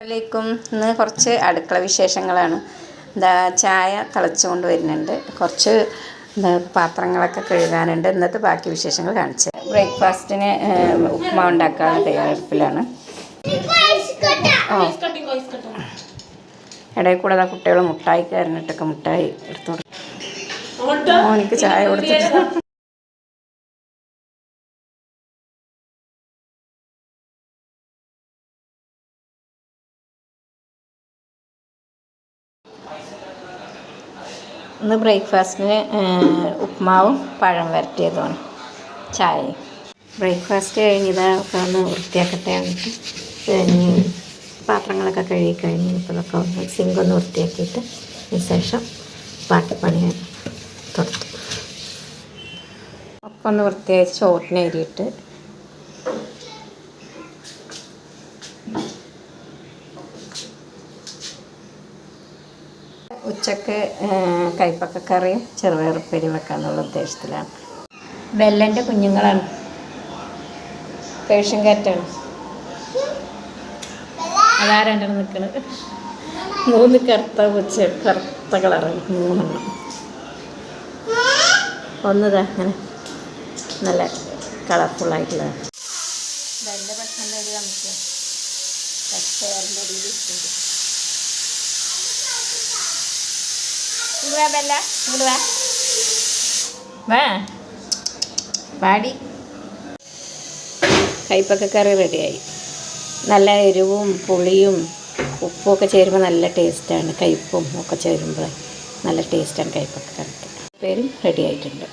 അലൈക്കും. ഇന്ന് കുറച്ച് അടുക്കള വിശേഷങ്ങളാണ്. ചായ തിളച്ചുകൊണ്ട് വരുന്നുണ്ട്. കുറച്ച് പാത്രങ്ങളൊക്കെ കഴുകാനുണ്ട്. ഇന്നത്തെ ബാക്കി വിശേഷങ്ങൾ കാണിച്ച് ബ്രേക്ക്ഫാസ്റ്റിന് ഉപ്മാവ് ഉണ്ടാക്കാനുള്ള തയ്യാറെടുപ്പിലാണ്. ഇടയിൽ കൂടെ കുട്ടികൾ മുട്ടായി കയറിഞ്ഞിട്ടൊക്കെ മുട്ടായി എടുത്തു കൊടുക്കും. എനിക്ക് ചായ കൊടുത്തിട്ട് ഇന്ന് ബ്രേക്ക്ഫാസ്റ്റിന് ഉപ്മാവും പഴം വരട്ടിയതുമാണ് ചായയും. ബ്രേക്ക്ഫാസ്റ്റ് കഴിഞ്ഞതൊക്കെ ഒന്ന് വൃത്തിയാക്കട്ടെ എന്നിട്ട് കഴിഞ്ഞ് പാത്രങ്ങളൊക്കെ കഴുകി കഴിഞ്ഞ് ഇപ്പോഴൊക്കെ ഒന്ന് സിങ്കൊന്ന് വൃത്തിയാക്കിയിട്ട് അതിന് ശേഷം ബാക്കി പണി തുടർന്നു. ഒക്കെ ഒന്ന് വൃത്തിയാക്കി ചോറിന് അരിയിട്ട് ഉച്ചക്ക് കൈപ്പക്കക്കറിയും ചെറുപയറുപ്പേരിയും വെക്കാന്നുള്ള ഉദ്ദേശത്തിലാണ്. ബെല്ലൻ്റെ കുഞ്ഞുങ്ങളാണ്, പേർഷ്യൻ കാറ്റാണ്. അതാരണ്ടെന്ന് നിൽക്കുന്നത്. 3 കറുത്ത കളറാണ്, 3 ഒന്നതാ അങ്ങനെ നല്ല കളർഫുള്ളായിട്ടുള്ളതാണ്. ബെല്ല ഭക്ഷണം ഒരു നമുക്ക് പച്ചയാറിൻ്റെ അടിയിലിട്ടുണ്ട്. ബെല്ല ഇങ്ങോട്ട് വാ പാടി. കൈപ്പക്കക്കറി റെഡിയായി. നല്ല എരിവും പുളിയും ഉപ്പും ഒക്കെ ചേരുമ്പോൾ നല്ല ടേസ്റ്റാണ്. കയ്പ്പും ഒക്കെ ചേരുമ്പോൾ നല്ല ടേസ്റ്റാണ് കൈപ്പക്കക്കറിക്ക്. പേരും റെഡി ആയിട്ടുണ്ട്.